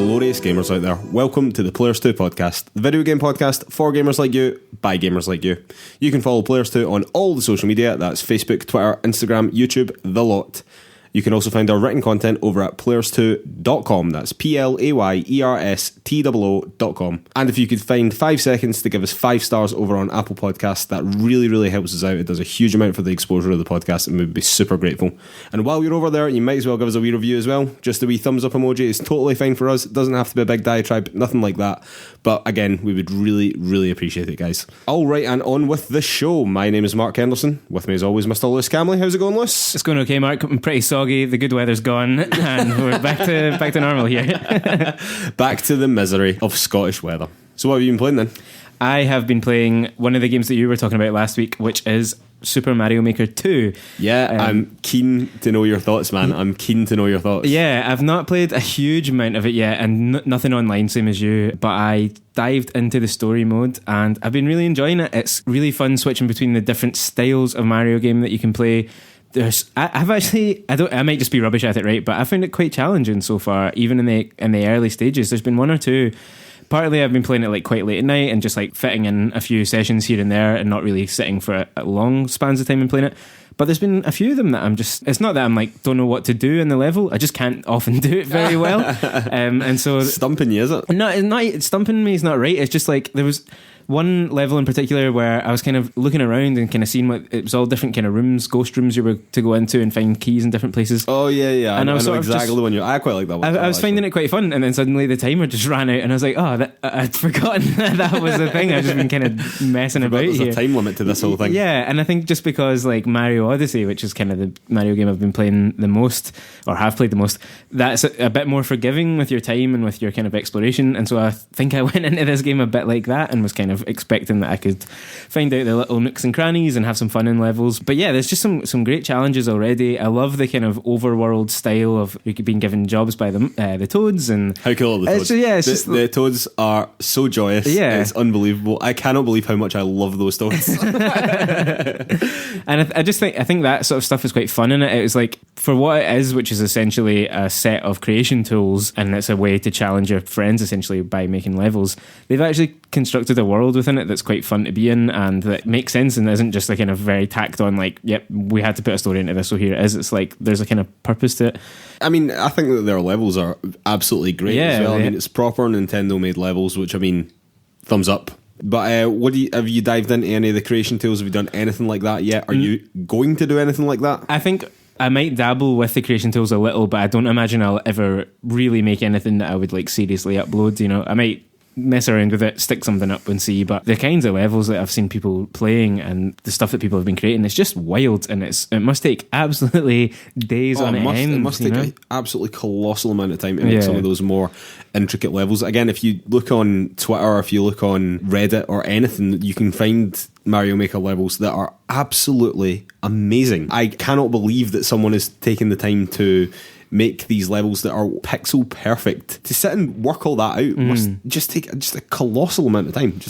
glorious gamers out there. Welcome to the PlayersToo Podcast, the video game podcast for gamers like you, by gamers like you. You can follow PlayersToo on all the social media, that's Facebook, Twitter, Instagram, YouTube, the lot. You can also find our written content over at PlayersToo.com. That's PLAYERSTOO.com. And if you could find 5 seconds to give us 5 stars over on Apple Podcasts, that really, really helps us out. It does a huge amount for the exposure of the podcast, and we'd be super grateful. And while you're over there, you might as well give us a wee review as well. Just a wee thumbs up emoji is totally fine for us. It doesn't have to be a big diatribe, nothing like that. But again, we would really, really appreciate it, guys. All right, and on with the show. My name is Mark Henderson. With me as always, Mr. Lewis Camley. How's it going, Lewis? It's going okay, Mark. I'm pretty soggy. The good weather's gone, and we're back to normal here. Back to the misery of Scottish weather. So what have you been playing then? I have been playing one of the games that you were talking about last week, which is Super Mario Maker 2. Yeah, I'm keen to know your thoughts, man. I'm keen to know your thoughts. Yeah, I've not played a huge amount of it yet, and nothing online, same as you, but I dived into the story mode and I've been really enjoying it. It's really fun switching between the different styles of Mario game that you can play. I might just be rubbish at it, right? But I found it quite challenging so far, even in the early stages. There's been one or two. Partly I've been playing it like quite late at night and just like fitting in a few sessions here and there and not really sitting for a long spans of time and playing it. But there's been a few of them that it's not that I'm like don't know what to do in the level. I just can't often do it very well. And so stumping you, is it? No, stumping me is not right. It's just like there was one level in particular where I was kind of looking around and kind of seeing what it was all different kind of rooms, ghost rooms you were to go into and find keys in different places. Oh yeah. And I know exactly the one I quite like that one. I was finding it quite fun, and then suddenly the timer just ran out, and I was like, I'd forgotten that was the thing. I've just been kind of messing about here. There's a time limit to this whole thing. Yeah, and I think just because like Mario Odyssey, which is kind of the Mario game I've been playing the most, or have played the most, that's a bit more forgiving with your time and with your kind of exploration, and so I think I went into this game a bit like that and was kind of expecting that I could find out the little nooks and crannies and have some fun in levels. But yeah, there's just some great challenges already. I love the kind of overworld style of you being given jobs by the toads. And how cool are the toads? The toads are so joyous. Yeah, it's unbelievable. I cannot believe how much I love those toads. And I think that sort of stuff is quite fun in it. It was like, for what it is, which is essentially a set of creation tools, and it's a way to challenge your friends essentially by making levels. They've actually constructed a world within it that's quite fun to be in and that makes sense and isn't just a kind of very tacked on like, yep, we had to put a story into this, so here it is. It's like there's a kind of purpose to it. I mean, I think that their levels are absolutely great as well. I mean, it's proper Nintendo made levels, which I mean, thumbs up. But have you dived into any of the creation tools? Have you done anything like that yet? Are you going to do anything like that? I think I might dabble with the creation tools a little, but I don't imagine I'll ever really make anything that I would like seriously upload. You know, I might mess around with it, stick something up and see, but the kinds of levels that I've seen people playing and the stuff that people have been creating, it's just wild, and it must take absolutely days on end. It must take an absolutely colossal amount of time to make some of those more intricate levels. Again, if you look on Twitter or if you look on Reddit or anything, you can find Mario Maker levels that are absolutely amazing. I cannot believe that someone has taken the time to make these levels that are pixel perfect. To sit and work all that out must just take just a colossal amount of time. And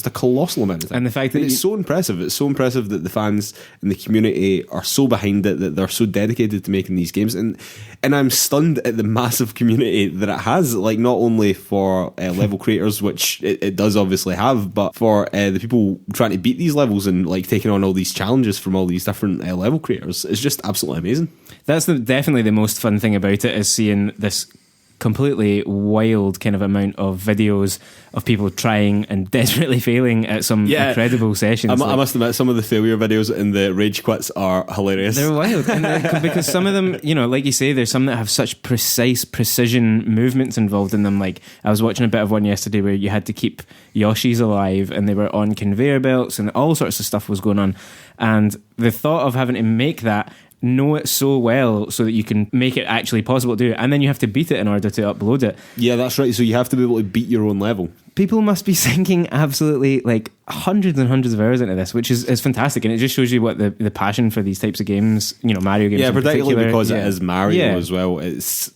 the fact that it's so impressive. It's so impressive that the fans and the community are so behind it, that they're so dedicated to making these games. And I'm stunned at the massive community that it has, like not only for level creators, which it does obviously have, but for the people trying to beat these levels and like taking on all these challenges from all these different level creators. It's just absolutely amazing. That's definitely the most fun thing about it, is seeing this completely wild kind of amount of videos of people trying and desperately failing at some incredible sessions. I must admit, some of the failure videos and the rage quits are hilarious. They're wild, and because some of them, you know, like you say, there's some that have such precision movements involved in them. Like I was watching a bit of one yesterday where you had to keep Yoshis alive and they were on conveyor belts and all sorts of stuff was going on, and the thought of having to make that, know it so well so that you can make it actually possible to do it, and then you have to beat it in order to upload it. Yeah, that's right. So you have to be able to beat your own level. People must be sinking absolutely like hundreds and hundreds of hours into this, which is fantastic, and it just shows you what the passion for these types of games, you know, Mario games, particularly because it is Mario as well. It's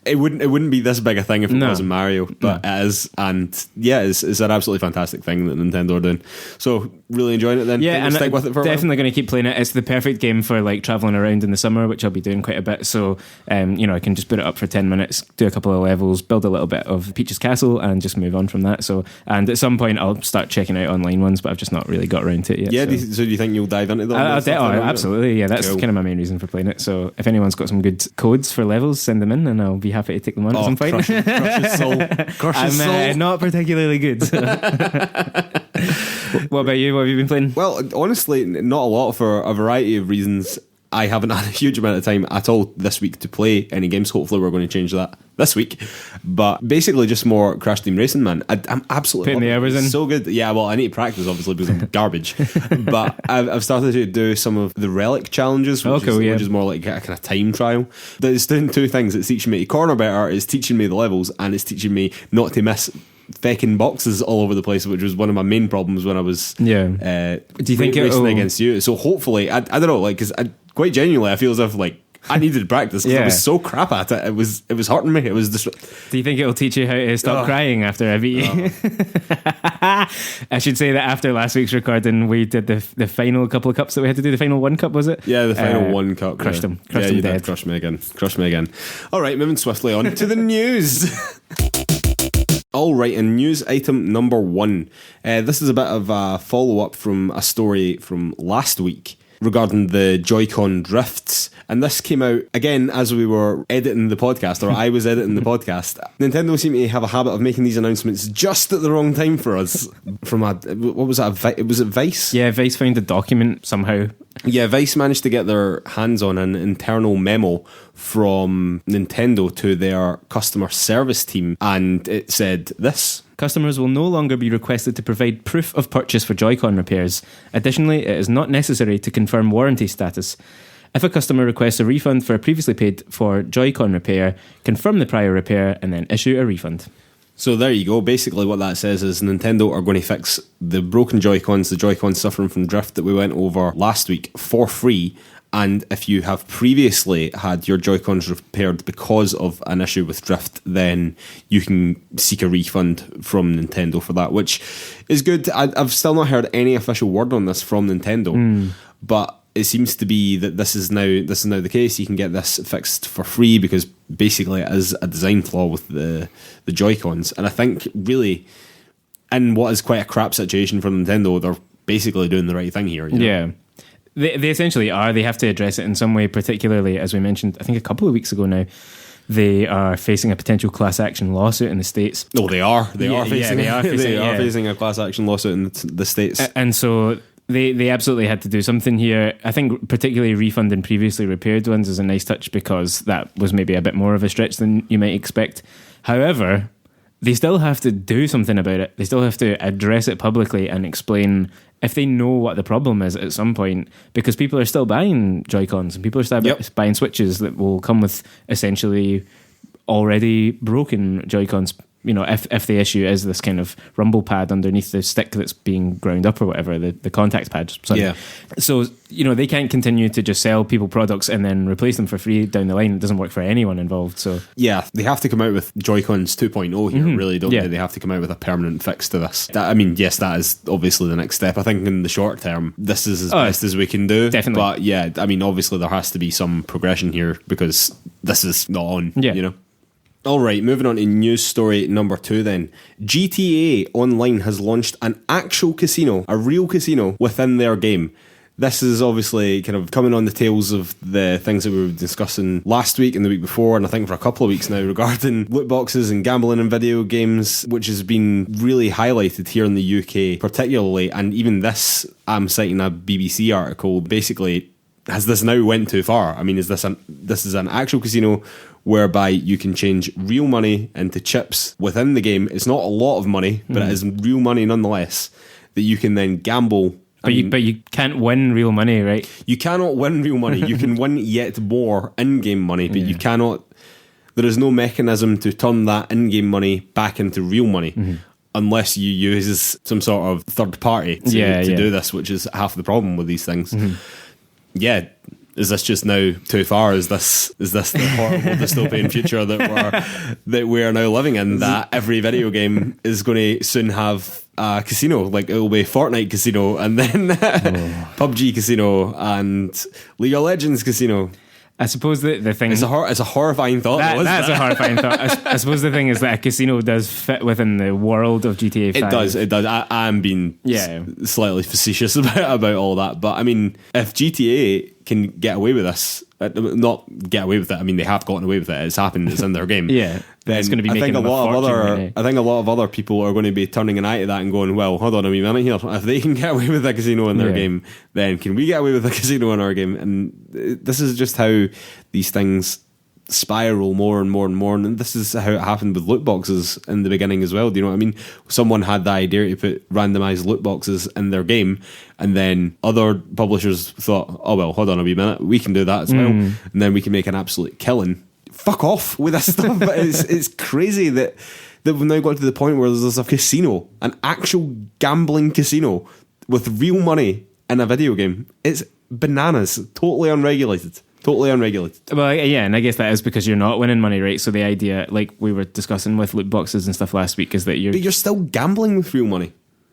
It wouldn't be this big a thing if it wasn't Mario, but it is, and yeah, it's an absolutely fantastic thing that Nintendo are doing. So really enjoying it then. Yeah, and stick with it for definitely going to keep playing it. It's the perfect game for like traveling around in the summer, which I'll be doing quite a bit. So I can just put it up for 10 minutes, do a couple of levels, build a little bit of Peach's Castle, and just move on from that. So, and at some point I'll start checking out online ones, but I've just not really got around to it yet. Yeah, so do you think you'll dive into them? Absolutely. Yeah, that's kind of my main reason for playing it. So if anyone's got some good codes for levels, send them in, and I'll be happy to take them on at some point. Crush his soul. I'm not particularly good. What about you? What have you been playing? Well, honestly, not a lot for a variety of reasons. I haven't had a huge amount of time at all this week to play any games. Hopefully we're going to change that this week. But basically just more Crash Team Racing, man. I'm absolutely putting the hours in. So good. Yeah, well, I need to practice, obviously, because I'm garbage. But I've started to do some of the Relic challenges, which is more like a kind of time trial. It's doing two things. It's teaching me to corner better, it's teaching me the levels, and it's teaching me not to miss fecking boxes all over the place, which was one of my main problems when I was do you think racing against you. So hopefully, I don't know, like, because quite genuinely, I feel as if like I needed to practice because I was so crap at it. It was hurting me. It was Do you think it'll teach you how to stop crying after I beat you? I should say that after last week's recording, we did the final couple of cups that we had to do. The final one cup, was it? Yeah, the final one cup. Crushed him. Crushed him dead. Crush me again. All right, moving swiftly on to the news. All right, and news item number 1. This is a bit of a follow-up from a story from last week regarding the Joy-Con drifts. And this came out, again, as we were editing the podcast, or I was editing the podcast. Nintendo seem to have a habit of making these announcements just at the wrong time for us. From what was that? Was it Vice? Yeah, Vice found a document somehow. Yeah, Vice managed to get their hands on an internal memo from Nintendo to their customer service team, and it said this. Customers will no longer be requested to provide proof of purchase for Joy-Con repairs. Additionally, it is not necessary to confirm warranty status. If a customer requests a refund for a previously paid for Joy-Con repair, confirm the prior repair and then issue a refund. So there you go. Basically what that says is Nintendo are going to fix the broken Joy-Cons, the Joy-Cons suffering from drift that we went over last week, for free. And if you have previously had your Joy-Cons repaired because of an issue with drift, then you can seek a refund from Nintendo for that, which is good. I've still not heard any official word on this from Nintendo, but it seems to be that this is now the case. You can get this fixed for free because basically it is a design flaw with the Joy-Cons. And I think really, in what is quite a crap situation for Nintendo, they're basically doing the right thing here. You know? Yeah. They essentially are. They have to address it in some way, particularly, as we mentioned, I think a couple of weeks ago now, they are facing a potential class action lawsuit in the States. Oh, they are. They are facing a class action lawsuit in the States. And so they absolutely had to do something here. I think particularly refunding previously repaired ones is a nice touch because that was maybe a bit more of a stretch than you might expect. However, they still have to do something about it. They still have to address it publicly and explain if they know what the problem is at some point, because people are still buying Joy-Cons and people are still buying Switches that will come with essentially already broken Joy-Cons. You know, if the issue is this kind of rumble pad underneath the stick that's being ground up or whatever, the contact pad. Sorry. Yeah. So, you know, they can't continue to just sell people products and then replace them for free down the line. It doesn't work for anyone involved. So yeah, they have to come out with Joy-Cons 2.0 here, really, don't they? They have to come out with a permanent fix to this. Yes, that is obviously the next step. I think in the short term, this is as best as we can do. Definitely. But yeah, obviously there has to be some progression here because this is not on, you know? All right, moving on to news story number 2 then. GTA Online has launched an actual casino, a real casino within their game. This is obviously kind of coming on the tails of the things that we were discussing last week and the week before, and I think for a couple of weeks now, regarding loot boxes and gambling in video games, which has been really highlighted here in the UK particularly, and even this, I'm citing a BBC article, basically, has this now went too far? I mean, this is an actual casino whereby you can change real money into chips within the game. It's not a lot of money, but it is real money nonetheless, that you can then gamble. But you can't win real money, right? You cannot win real money. You can win yet more in-game money, but you cannot... There is no mechanism to turn that in-game money back into real money. Unless you use some sort of third party to do this, which is half the problem with these things. Yeah, is this just now too far? Is this the horrible dystopian future that we are now living in? That every video game is going to soon have a casino, like it will be Fortnite Casino, and then PUBG Casino, and League of Legends Casino. I suppose the thing... It's a horrifying thought. That's a horrifying thought. I suppose the thing is that a casino does fit within the world of GTA 5. It does. I am being slightly facetious about all that. But, I mean, if GTA can get away with this, not get away with it, I mean, they have gotten away with it. It's happened. It's in their game. Then it's going to be making them I think a lot of other people are going to be turning an eye to that and going, well, hold on a wee minute here. If they can get away with a casino in their game, then can we get away with a casino in our game? And this is just how these things spiral more and more and more. And this is how it happened with loot boxes in the beginning as well. Do you know what I mean? Someone had the idea to put randomized loot boxes in their game, and then other publishers thought, oh, well, hold on a wee minute, we can do that as well. And then we can make an absolute killing. Fuck off with this stuff. It's crazy that we've now got to the point where there's a casino, an actual gambling casino with real money in a video game. It's bananas. Totally unregulated. Well, yeah, and I guess that is because you're not winning money, right? So the idea, like we were discussing with loot boxes and stuff last week, is that But you're still gambling with real money.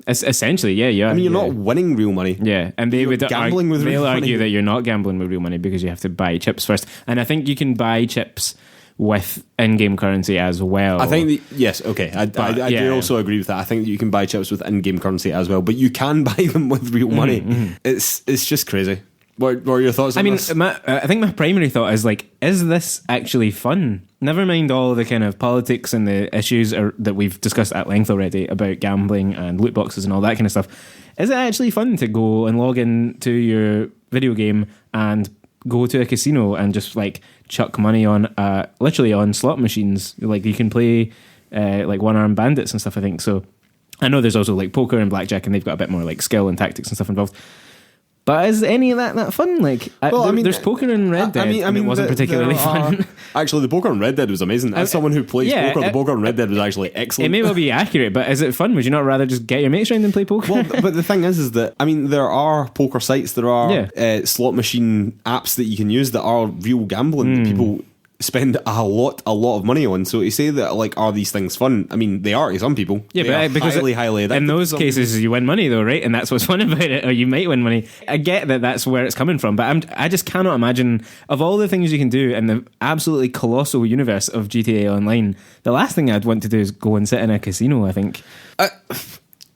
Essentially, yeah. I mean, you're not winning real money. Yeah, and they'll argue that you're not gambling with real money because you have to buy chips first. And I think you can buy chips with in-game currency as well. I think yes, okay. I do also agree with that. I think that you can buy chips with in-game currency as well, but you can buy them with real money. It's just crazy. What are your thoughts on this? I think my primary thought is like, is this actually fun? Never mind all the kind of politics and the issues that we've discussed at length already about gambling and loot boxes and all that kind of stuff. Is it actually fun to go and log into your video game and go to a casino and just like chuck money on literally on slot machines? Like you can play like one-armed bandits and stuff, I think. So I know there's also like poker and blackjack, and they've got a bit more like skill and tactics and stuff involved. But is any of that fun? Like, there's poker in Red Dead. I mean, it wasn't particularly fun. Actually, the poker in Red Dead was amazing. As someone who plays poker, the poker in Red Dead was actually excellent. It may well be accurate, but is it fun? Would you not rather just get your mates around and play poker? Well, but the thing is that, I mean, there are poker sites, there are slot machine apps that you can use that are real gambling that people spend a lot of money on. So to say that, like, are these things fun? I mean, they are to some people. Yeah, but because highly addictive. In those cases, you win money though, right? And that's what's fun about it, or you might win money. I get that that's where it's coming from, but I just cannot imagine, of all the things you can do in the absolutely colossal universe of GTA Online, the last thing I'd want to do is go and sit in a casino, I think.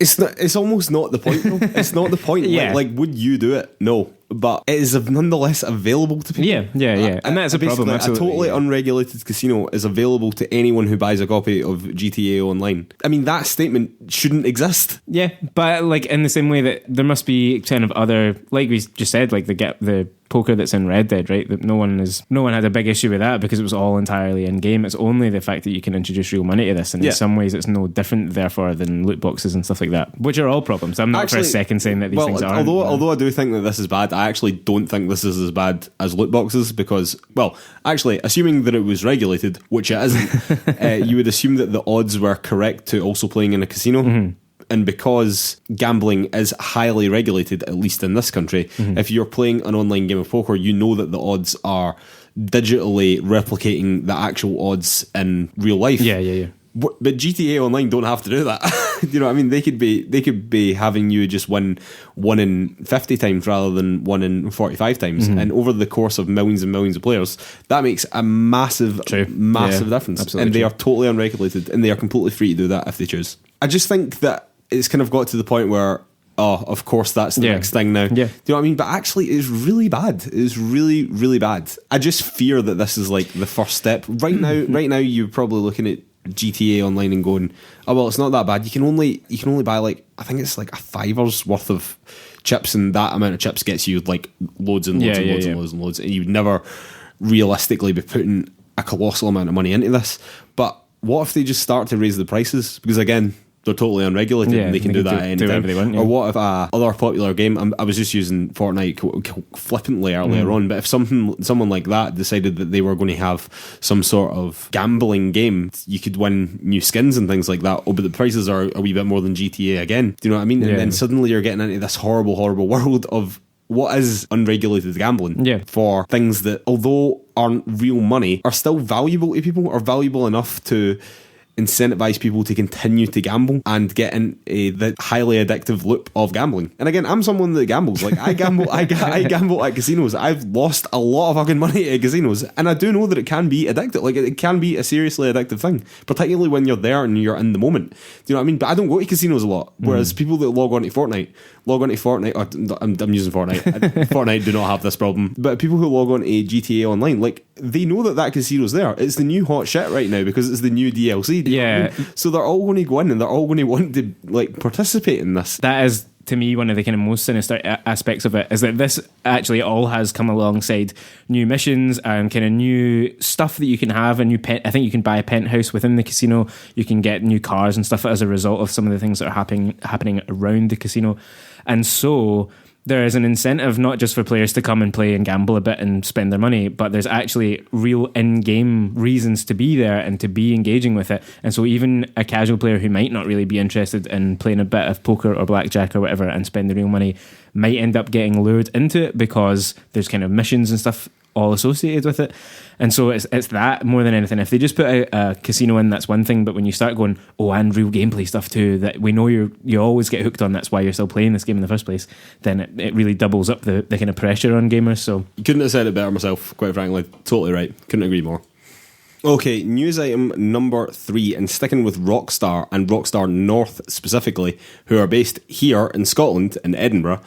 It's almost not the point though. It's not the point. Like, would you do it? No. But it is nonetheless available to people. Yeah. And that's a problem. Absolutely. A totally unregulated casino is available to anyone who buys a copy of GTA Online. I mean, that statement shouldn't exist. Yeah, but like in the same way that there must be kind of other, like we just said, like the poker that's in Red Dead, right? That no one had a big issue with that because it was all entirely in game. It's only the fact that you can introduce real money to this, and in some ways it's no different therefore than loot boxes and stuff like that, which are all problems. I'm not for a second saying that these things aren't. Although I do think that this is bad, I actually don't think this is as bad as loot boxes because, well, actually, assuming that it was regulated, which it isn't, you would assume that the odds were correct to also playing in a casino. And because gambling is highly regulated, at least in this country, if you're playing an online game of poker, you know that the odds are digitally replicating the actual odds in real life. Yeah. But GTA Online don't have to do that. You know what I mean? They could be having you just win 1 in 50 times rather than 1 in 45 times. And over the course of millions and millions of players, that makes a massive difference. And they are totally unregulated, and they are completely free to do that if they choose. I just think that it's kind of got to the point where, of course, that's the next thing now. Do you know what I mean? But actually, it's really bad. It's really, really bad. I just fear that this is like the first step. Right now, you're probably looking at GTA Online and going, oh well, it's not that bad. You can only buy like, I think it's like a $5 worth of chips, and that amount of chips gets you like loads and loads, and you'd never realistically be putting a colossal amount of money into this. But what if they just start to raise the prices? Because again, they're totally unregulated and they can do that at any time. Or what if other popular game, I was just using Fortnite flippantly earlier on, but if someone like that decided that they were going to have some sort of gambling game, you could win new skins and things like that, but the prices are a wee bit more than GTA again. Do you know what I mean? And then suddenly you're getting into this horrible, horrible world of what is unregulated gambling? Yeah. For things that, although aren't real money, are still valuable to people, are valuable enough to incentivize people to continue to gamble and get in the highly addictive loop of gambling. And again, I'm someone that gambles. Like, I gamble, I gamble at casinos. I've lost a lot of fucking money at casinos, and I do know that it can be addictive. Like, it can be a seriously addictive thing, particularly when you're there and you're in the moment. Do you know what I mean? But I don't go to casinos a lot. Whereas people that log on to Fortnite, I'm using Fortnite. Fortnite do not have this problem. But people who log on to GTA Online, like, they know that casino's there. It's the new hot shit right now because it's the new DLC. Do you know what I mean? So they're all going to go in and they're all going to want to, like, participate in this. That is, to me, one of the kind of most sinister aspects of it is that this actually all has come alongside new missions and kind of new stuff that you can have. I think you can buy a penthouse within the casino. You can get new cars and stuff as a result of some of the things that are happening around the casino. And so there is an incentive not just for players to come and play and gamble a bit and spend their money, but there's actually real in-game reasons to be there and to be engaging with it. And so even a casual player who might not really be interested in playing a bit of poker or blackjack or whatever and spend the real money might end up getting lured into it because there's kind of missions and stuff all associated with it. And so it's that more than anything. If they just put a casino in, that's one thing, but when you start going, and real gameplay stuff too, that we know you always get hooked on, that's why you're still playing this game in the first place, then it really doubles up the kind of pressure on gamers. So couldn't have said it better myself, quite frankly. Totally right. Couldn't agree more. Okay, news item number 3, and sticking with Rockstar and Rockstar North specifically, who are based here in Scotland, in Edinburgh.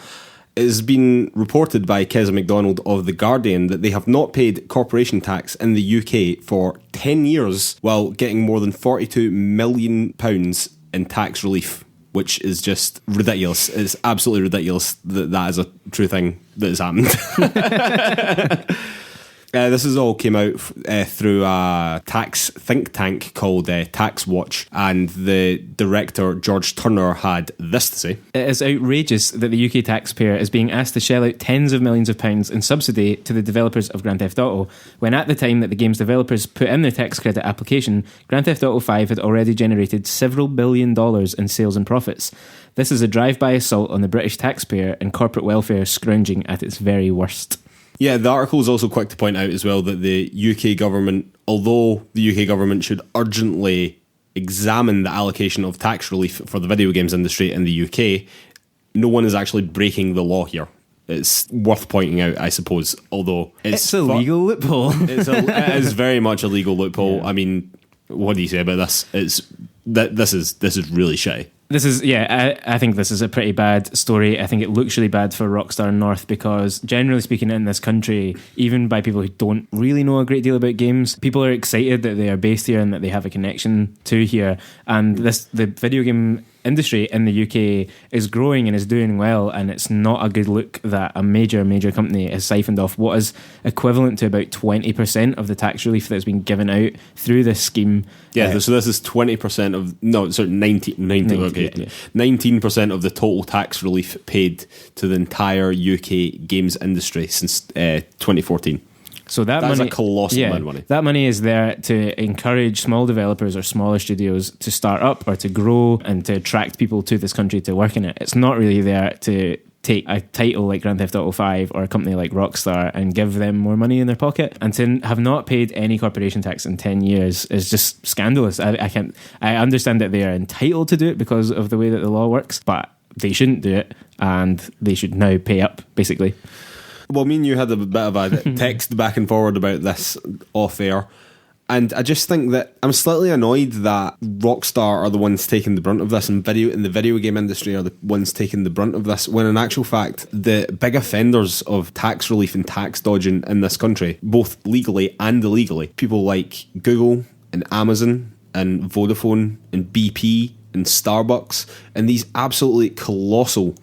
It has been reported by Keza MacDonald of The Guardian that they have not paid corporation tax in the UK for 10 years while getting more than £42 million in tax relief, which is just ridiculous. It's absolutely ridiculous that is a true thing that has happened. This has all came out through a tax think tank called Tax Watch, and the director, George Turner, had this to say. It is outrageous that the UK taxpayer is being asked to shell out tens of millions of pounds in subsidy to the developers of Grand Theft Auto, when at the time that the game's developers put in their tax credit application, Grand Theft Auto 5 had already generated several $1 billion in sales and profits. This is a drive-by assault on the British taxpayer and corporate welfare scrounging at its very worst. Yeah, the article is also quick to point out as well that the UK government, although the UK government should urgently examine the allocation of tax relief for the video games industry in the UK, no one is actually breaking the law here. It's worth pointing out, I suppose, although it's a legal loophole. It is very much a legal loophole. Yeah. I mean, what do you say about this? This is really shitty. I think this is a pretty bad story. I think it looks really bad for Rockstar North because, generally speaking, in this country, even by people who don't really know a great deal about games, people are excited that they are based here and that they have a connection to here. And the video game industry in the UK is growing and is doing well, and it's not a good look that a major company has siphoned off what is equivalent to about 20% of the tax relief that's been given out through this scheme. Yeah, so this is 20% of 19% of the total tax relief paid to the entire UK games industry since 2014. So that's a colossal amount of money. That money is there to encourage small developers or smaller studios to start up or to grow and to attract people to this country to work in it. It's not really there to take a title like Grand Theft Auto 5 or a company like Rockstar and give them more money in their pocket. And to have not paid any corporation tax in 10 years is just scandalous. I understand that they are entitled to do it because of the way that the law works, but they shouldn't do it, and they should now pay up, basically. Well, me and you had a bit of a text back and forward about this off air, and I just think that I'm slightly annoyed that Rockstar are the ones taking the brunt of this, and the video game industry are the ones taking the brunt of this, when in actual fact the big offenders of tax relief and tax dodging in this country, both legally and illegally, people like Google and Amazon and Vodafone and BP and Starbucks and these absolutely colossal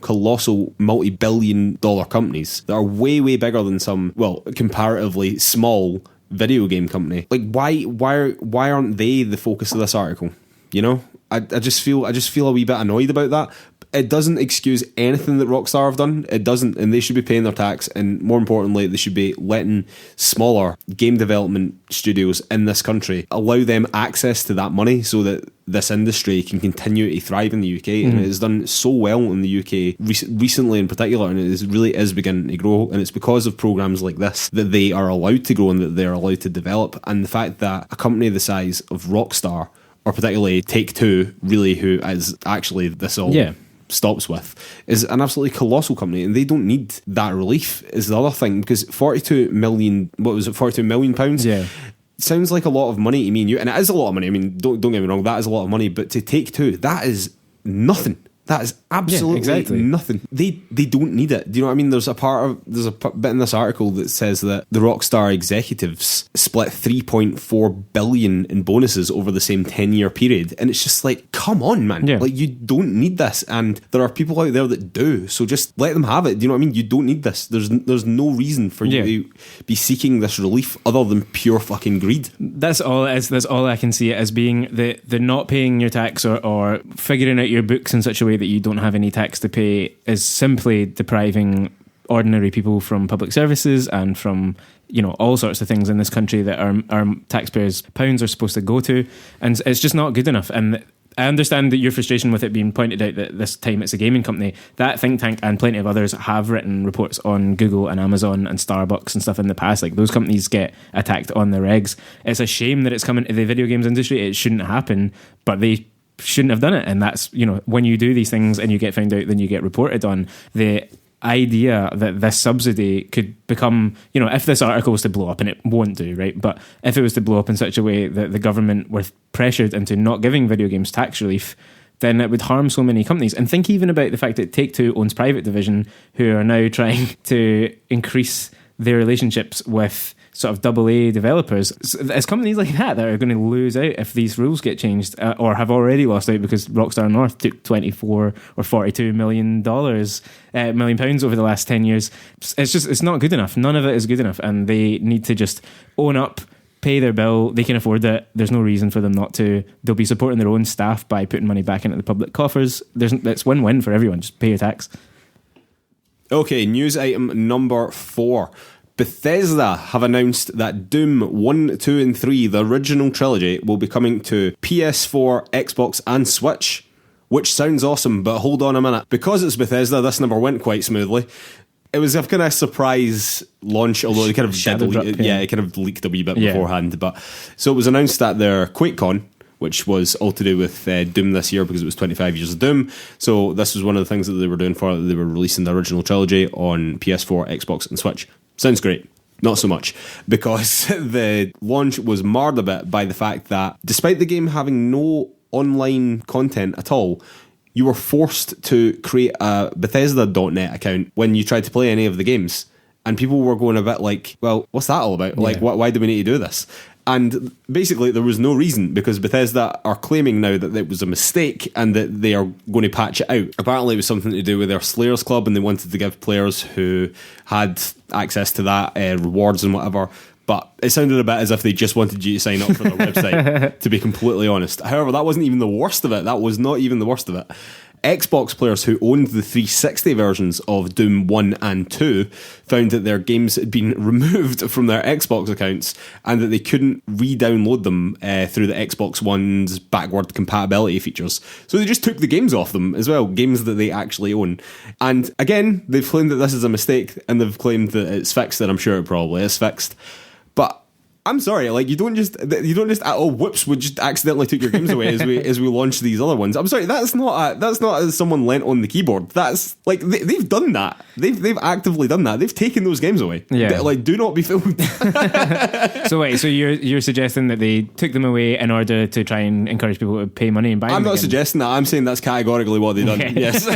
multi-billion-dollar companies that are way bigger than some, comparatively small video game company. Like, why aren't they the focus of this article? You know, I just feel a wee bit annoyed about that. it doesn't excuse anything that Rockstar have done. It doesn't, and they should be paying their tax, and more importantly, they should be letting smaller game development studios in this country allow them access to that money so that this industry can continue to thrive in the UK. And it has done so well in the UK recently in particular, and it really is beginning to grow, and it's because of programs like this that they are allowed to grow and that they're allowed to develop. And the fact that a company the size of Rockstar, or particularly Take-Two, really, who is actually this all stops with, is an absolutely colossal company, and they don't need that relief is the other thing, because 42 million pounds? Yeah. Sounds like a lot of money to me and you, and it is a lot of money. I mean, don't get me wrong, that is a lot of money, but to Take-Two, that is nothing. That is absolutely nothing. They don't need it. Do you know what I mean? There's a bit in this article that says that the Rockstar executives split 3.4 billion in bonuses over the same 10-year period, and it's just like, come on, man. Yeah. Like, you don't need this, and there are people out there that do. So just let them have it. Do you know what I mean? You don't need this. There's no reason for you to be seeking this relief other than pure fucking greed. That's all it is. That's all I can see it as being. The not paying your tax or figuring out your books in such a way that you don't have any tax to pay is simply depriving ordinary people from public services and from, you know, all sorts of things in this country that our taxpayers' pounds are supposed to go to, and it's just not good enough. And I understand that your frustration with it being pointed out that this time it's a gaming company. That think tank and plenty of others have written reports on Google and Amazon and Starbucks and stuff in the past. Like, those companies get attacked on their regs. It's a shame that it's coming to the video games industry. It shouldn't happen, but they shouldn't have done it. And that's, you know, when you do these things and you get found out, then you get reported on. The idea that this subsidy could become, you know, if this article was to blow up, and it won't do, right? But if it was to blow up in such a way that the government were pressured into not giving video games tax relief, then it would harm so many companies. And think even about the fact that Take-Two owns Private Division, who are now trying to increase their relationships with sort of AA developers. It's companies like that are going to lose out if these rules get changed, or have already lost out because Rockstar North took 24 or 42 million pounds over the last 10 years. It's not good enough. None of it is good enough, and they need to just own up, pay their bill. They can afford it. There's no reason for them not to. They'll be supporting their own staff by putting money back into the public coffers. It's win-win for everyone. Just pay your tax. Okay, news item number 4. Bethesda have announced that Doom 1, 2 and 3, the original trilogy, will be coming to PS4, Xbox and Switch, which sounds awesome, but hold on a minute. Because it's Bethesda, this never went quite smoothly. It was a kind of surprise launch, although it kind of it kind of leaked a wee bit beforehand. But so it was announced at their QuakeCon, which was all to do with Doom this year because it was 25 years of Doom. So this was one of the things that they were doing for it. They were releasing the original trilogy on PS4, Xbox and Switch. Sounds great. Not so much, because the launch was marred a bit by the fact that despite the game having no online content at all, you were forced to create a Bethesda.net account when you tried to play any of the games. And people were going a bit like, well, what's that all about? Like, why do we need to do this? And basically there was no reason, because Bethesda are claiming now that it was a mistake and that they are going to patch it out. Apparently it was something to do with their Slayers Club, and they wanted to give players who had access to that rewards and whatever. But it sounded a bit as if they just wanted you to sign up for their website, to be completely honest. However, that wasn't even the worst of it. That was not even the worst of it. Xbox players who owned the 360 versions of Doom 1 and 2 found that their games had been removed from their Xbox accounts and that they couldn't re-download them through the Xbox One's backward compatibility features. So they just took the games off them as well, games that they actually own. And again, they've claimed that this is a mistake, and they've claimed that it's fixed, and I'm sure it probably is fixed. But I'm sorry, like you don't just whoops, we just accidentally took your games away as we launch these other ones. I'm sorry, that's not as someone leant on the keyboard. That's like they've done that. They've actively done that. They've taken those games away. Yeah, like do not be filmed. So wait, so you're suggesting that they took them away in order to try and encourage people to pay money and buy them? I'm not suggesting that. I'm saying that's categorically what they've done. Okay. Yes.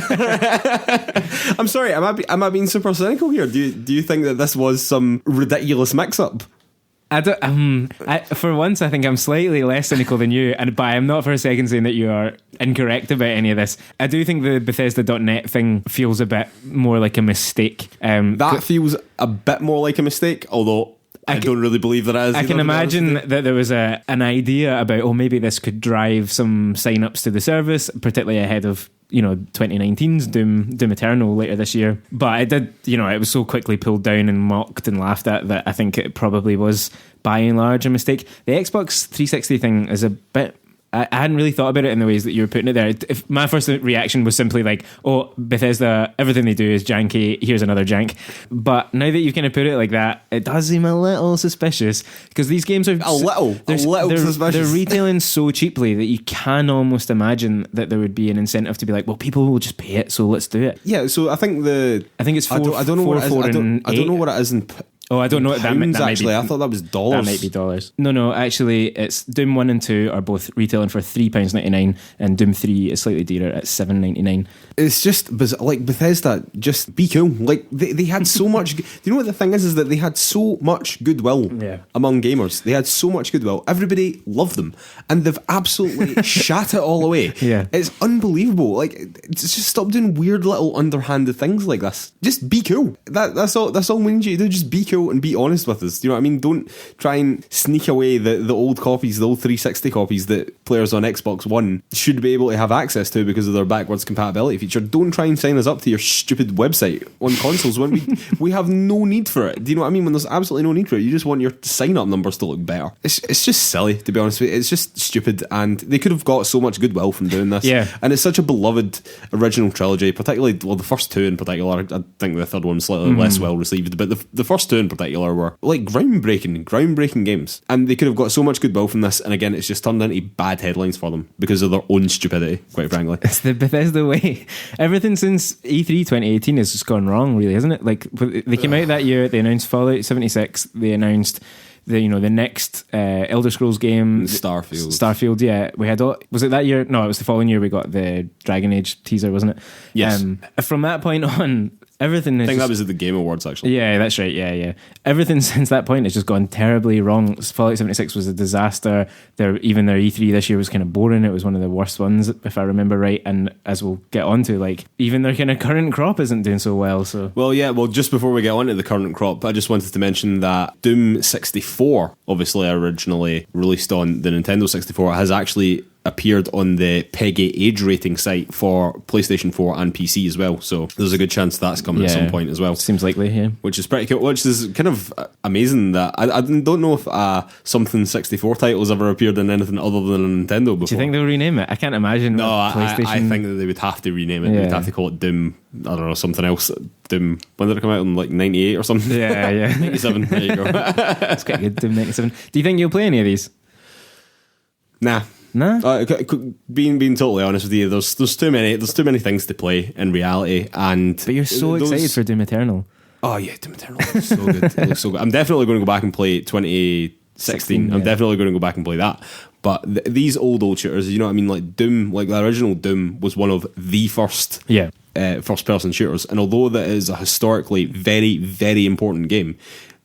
I'm sorry. Am I being super cynical here? Do you think that this was some ridiculous mix-up? For once, I think I'm slightly less cynical than you, but I'm not for a second saying that you are incorrect about any of this. I do think the Bethesda.net thing feels a bit more like a mistake. That feels a bit more like a mistake, although I don't really believe that it is. I can imagine that there was an idea about, maybe this could drive some sign-ups to the service, particularly ahead of 2019's Doom Eternal later this year. But it did, it was so quickly pulled down and mocked and laughed at that I think it probably was by and large a mistake. The Xbox 360 thing is a bit... I hadn't really thought about it in the ways that you were putting it there. If my first reaction was simply like, oh, Bethesda, everything they do is janky, here's another jank. But now that you've kind of put it like that, it does seem a little suspicious, because these games are a little suspicious. They're retailing so cheaply that you can almost imagine that there would be an incentive to be like, well, people will just pay it, so let's do it. Yeah, so I think it's I don't know what it is. I don't know what it is in Oh, I don't know. That actually, I thought that was dollars. That might be dollars. No, actually, it's Doom 1 and 2 are both retailing for £3.99, and Doom 3 is slightly dearer at £7.99. It's just like Bethesda, just be cool. Like they had so much. Do you know what the thing is that they had so much goodwill among gamers. They had so much goodwill. Everybody loved them, and they've absolutely shat it all away. Yeah, it's unbelievable. Like, just stop doing weird little underhanded things like this. Just be cool. That's all. That's all we need you to do. Just be cool and be honest with us. Do you know what I mean? Don't try and sneak away the old copies, the old 360 copies that players on Xbox One should be able to have access to because of their backwards compatibility feature. Don't try and sign us up to your stupid website on consoles when we have no need for it. Do you know what I mean? When there's absolutely no need for it, you just want your sign-up numbers to look better. It's just silly, to be honest with you. It's just stupid, and they could have got so much goodwill from doing this. Yeah. And it's such a beloved original trilogy, particularly, well, the first two in particular. I think the third one's slightly less well received, but the first two in particular were like groundbreaking games, and they could have got so much goodwill from this, and again, it's just turned into bad headlines for them because of their own stupidity, quite frankly. It's the Bethesda way. Everything since E3 2018 has just gone wrong, really, hasn't it? Like, they came out that year, they announced Fallout 76, they announced the next Elder Scrolls game, Starfield. Yeah, we had was it that year? No, it was the following year we got the Dragon Age teaser, wasn't it? Yes. From that point on, everything. I think that was at the Game Awards, actually. Yeah, that's right. Yeah. Everything since that point has just gone terribly wrong. Fallout 76 was a disaster. Even their E3 this year was kind of boring. It was one of the worst ones, if I remember right. And as we'll get onto, like, even their kind of current crop isn't doing so well. So, well, just before we get on to the current crop, I just wanted to mention that Doom 64, obviously originally released on the Nintendo 64, has actually appeared on the PEGI age rating site for PlayStation 4 and PC as well, so there's a good chance that's coming at some point as well. Seems likely, yeah. Which is pretty cool, which is kind of amazing that I don't know if something 64 titles ever appeared in anything other than a Nintendo before. Do you think they'll rename it? I can't imagine. No, I think that they would have to rename it. They'd have to call it Doom, I don't know, something else. Doom, when did it come out? In like 98 or something? Yeah. 97, there you go. That's quite good, Doom 97. Do you think you'll play any of these? Nah. Being totally honest with you, there's too many things to play in reality, but you're so excited for Doom Eternal. Oh yeah, Doom Eternal looks so good. It looks so good. I'm definitely going to go back and play 2016. I'm definitely going to go back and play that. But these old shooters, you know what I mean? Like Doom, like the original Doom was one of the first first-person shooters, and although that is a historically very, very important game,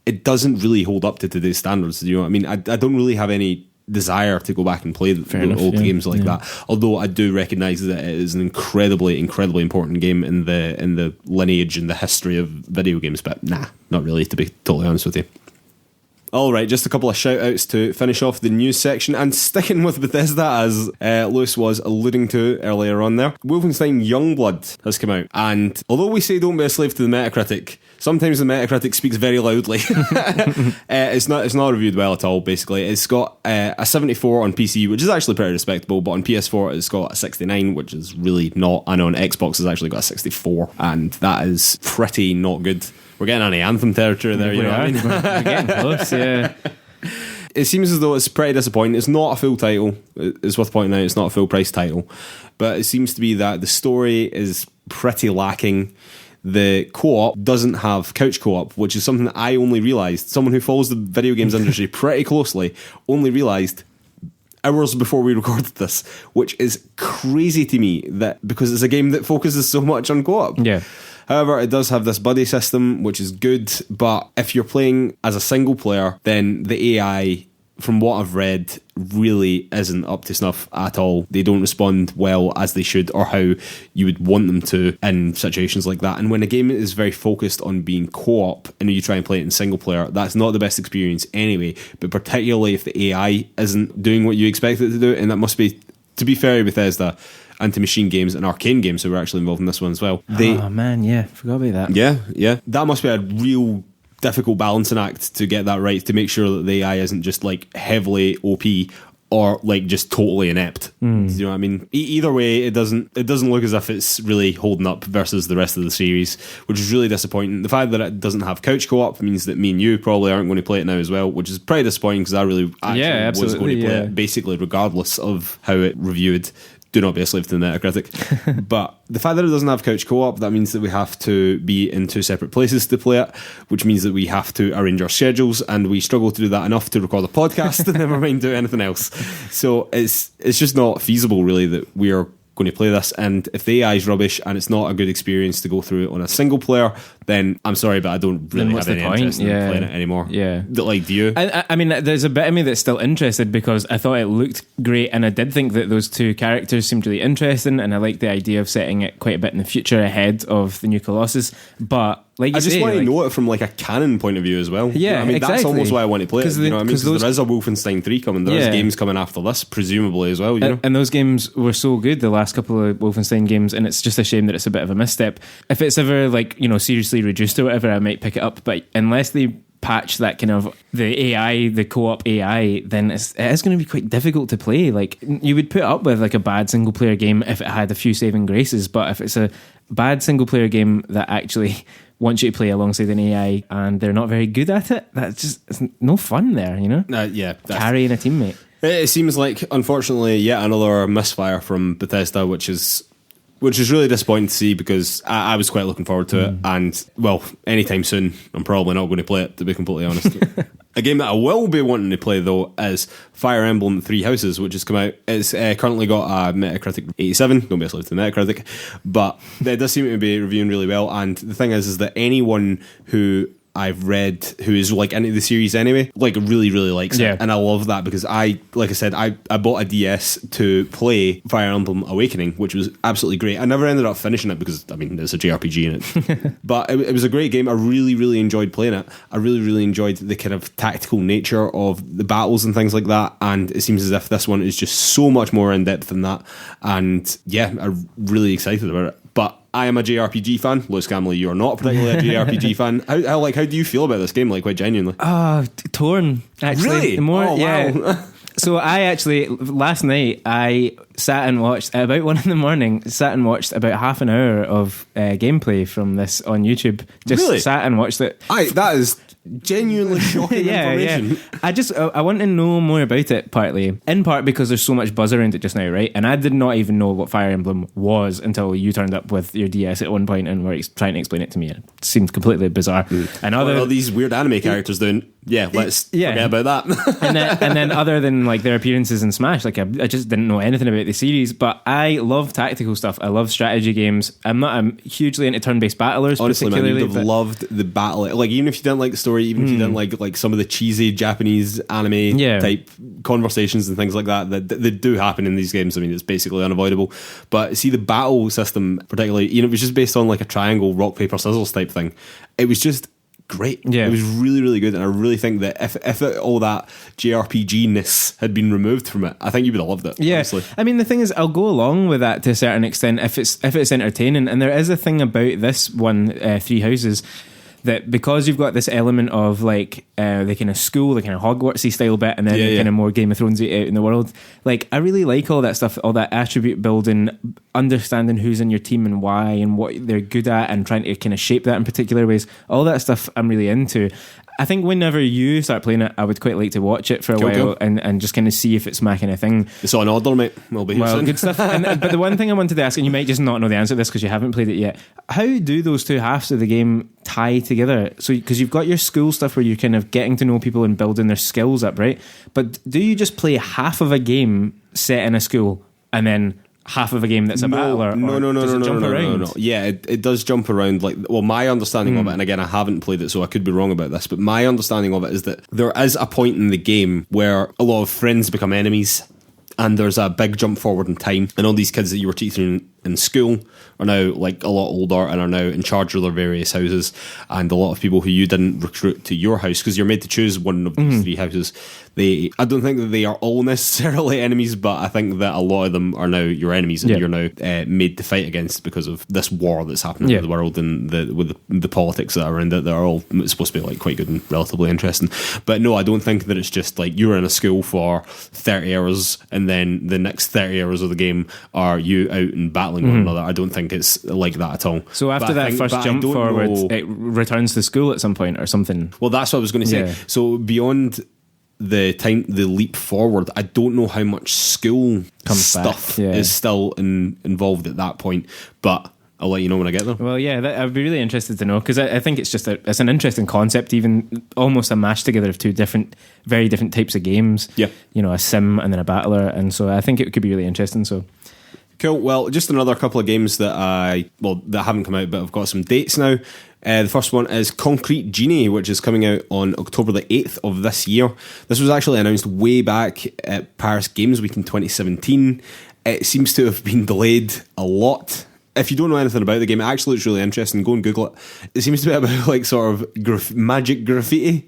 it doesn't really hold up to today's standards. You know what I mean? I don't really have any desire to go back and play old games like that, although I do recognise that it is an incredibly important game in the lineage and the history of video games, but not really, to be totally honest with you. Alright, just a couple of shout outs to finish off the news section, and sticking with Bethesda, as Lewis was alluding to earlier on there, Wolfenstein Youngblood has come out, and although we say don't be a slave to the Metacritic, sometimes the Metacritic speaks very loudly. It's not reviewed well at all, basically. It's got a 74 on PC, which is actually pretty respectable, but on PS4 it's got a 69, which is really not, and on Xbox it's actually got a 64, and that is pretty not good. We're getting on the Anthem territory there, you know what I mean? We're getting close, yeah. It seems as though it's pretty disappointing. It's not a full title. It's worth pointing out it's not a full price title. But it seems to be that the story is pretty lacking. The co-op doesn't have couch co-op, which is something that I only realised, someone who follows the video games industry pretty closely, only realised hours before we recorded this, which is crazy to me, that because it's a game that focuses so much on co-op. Yeah. However, it does have this buddy system, which is good, but if you're playing as a single player, then the AI, from what I've read, really isn't up to snuff at all. They don't respond well as they should, or how you would want them to in situations like that. And when a game is very focused on being co-op and you try and play it in single player, that's not the best experience anyway, but particularly if the AI isn't doing what you expect it to do, and that must be, to be fair, Bethesda, Anti-Machine Games and Arcane Games, who were actually involved in this one as well. Oh man, yeah, forgot about that. Yeah. That must be a real difficult balancing act to get that right, to make sure that the AI isn't just like heavily OP or like just totally inept. Do you know what I mean? Either way, it doesn't look as if it's really holding up versus the rest of the series, which is really disappointing. The fact that it doesn't have couch co-op means that me and you probably aren't going to play it now as well, which is pretty disappointing because I really actually was going to play it basically regardless of how it reviewed. Do not be a slave to the Metacritic. But the fact that it doesn't have couch co-op, that means that we have to be in two separate places to play it, which means that we have to arrange our schedules, and we struggle to do that enough to record a podcast, never mind do anything else. So it's just not feasible, really, that we are going to play this. And if the AI is rubbish and it's not a good experience to go through it on a single player, then I'm sorry, but I don't really have any interest in playing it anymore. Yeah. Like, do you? I mean, there's a bit of me that's still interested because I thought it looked great, and I did think that those two characters seemed really interesting, and I like the idea of setting it quite a bit in the future ahead of the new Colossus. But like, I just want to know it from like a canon point of view as well. Yeah, I mean, exactly. That's almost why I want to play it. You know what I mean? Because there is a Wolfenstein 3 coming. There's games coming after this, presumably as well. You know? And those games were so good, the last couple of Wolfenstein games, and it's just a shame that it's a bit of a misstep. If it's ever like, you know, seriously reduced or whatever, I might pick it up. But unless they patch that kind of the AI, the co-op AI, then it is going to be quite difficult to play. Like, you would put up with like a bad single player game if it had a few saving graces, but if it's a bad single player game that actually wants you to play alongside an AI and they're not very good at it, that's just, it's no fun there, you know? Carrying a teammate. It seems like, unfortunately, yet another misfire from Bethesda, which is really disappointing to see, because I was quite looking forward to it. And, well, anytime soon, I'm probably not going to play it, to be completely honest. A game that I will be wanting to play, though, is Fire Emblem Three Houses, which has come out. It's currently got a Metacritic 87. Don't be a slave to the Metacritic. But it does seem to be reviewing really well. And the thing is that anyone who I've read who is like into the series anyway, like really, really likes it. And I love that, because I bought a DS to play Fire Emblem Awakening, which was absolutely great. I never ended up finishing it because, I mean, there's a JRPG in it. But it was a great game. I really, really enjoyed playing it. I really, really enjoyed the kind of tactical nature of the battles and things like that. And it seems as if this one is just so much more in depth than that. And yeah, I'm really excited about it. But I am a JRPG fan. Lewis Camley, you're not particularly a JRPG fan. How do you feel about this game? Like, quite genuinely? Torn. Actually, really? Wow. So I actually, last night, I sat and watched, at about 1 a.m, sat and watched about half an hour of gameplay from this on YouTube. Really? Sat and watched it. That is genuinely shocking information. I want to know more about it, partly. In part because there's so much buzz around it just now, right? And I did not even know what Fire Emblem was until you turned up with your DS at one point and were trying to explain it to me. It seemed completely bizarre. And all these weird anime characters doing... let's forget about that. and then other than like their appearances in Smash, like I just didn't know anything about the series. But I love tactical stuff. I love strategy games. I'm hugely into turn-based battlers. Honestly, man, you'd have loved the battle. Like, even if you didn't like the story, even if you didn't like some of the cheesy Japanese anime type conversations and things like that do happen in these games. I mean, it's basically unavoidable. But see, the battle system, particularly, it was just based on like a triangle, rock, paper, scissors type thing. It was just great. It was really, really good, and I really think that if all that JRPG-ness had been removed from it, I think you would have loved it. Honestly. I mean, the thing is, I'll go along with that to a certain extent if it's entertaining, and there is a thing about this one, Three Houses, that because you've got this element of like the kind of school, the kind of Hogwartsy style bit, and then the kind of more Game of Thrones out in the world. Like, I really like all that stuff, all that attribute building, understanding who's in your team and why, and what they're good at, and trying to kind of shape that in particular ways. All that stuff I'm really into. I think whenever you start playing it, I would quite like to watch it for a while and just kind of see if it's my kind of thing. It's on order, mate. We'll be here soon. Good stuff. But the one thing I wanted to ask, and you might just not know the answer to this because you haven't played it yet, how do those two halves of the game tie together? So, because you've got your school stuff where you're kind of getting to know people and building their skills up, right? But do you just play half of a game set in a school and then half of a game that's a battler? No. Yeah, it does jump around. Like, well, my understanding of it, and again, I haven't played it, so I could be wrong about this, but my understanding of it is that there is a point in the game where a lot of friends become enemies, and there's a big jump forward in time, and all these kids that you were teaching in school are now like a lot older and are now in charge of their various houses, and a lot of people who you didn't recruit to your house because you're made to choose one of these three houses. I don't think that they are all necessarily enemies, but I think that a lot of them are now your enemies, and you're now made to fight against because of this war that's happening in the world, and with the politics that are around it that are all supposed to be like quite good and relatively interesting. But no, I don't think that it's just like you're in a school for 30 hours and then the next 30 hours of the game are you out and battling one another. I don't think it's like that at all. So after first jump forward, it returns to school at some point or something. Well, that's what I was going to say. Yeah. So beyond the leap forward, I don't know how much school stuff is still involved at that point, but I'll let you know when I get there. Well, yeah, I'd be really interested to know, because I think it's just it's an interesting concept, even almost a mash together of two very different types of games. Yeah, a sim and then a battler, and so I think it could be really interesting. So cool. Well, just another couple of games that that haven't come out, but I've got some dates now. The first one is Concrete Genie, which is coming out on October the 8th of this year. This was actually announced way back at Paris Games Week in 2017. It seems to have been delayed a lot. If you don't know anything about the game, it actually looks really interesting. Go and Google it. It seems to be about like sort of magic graffiti.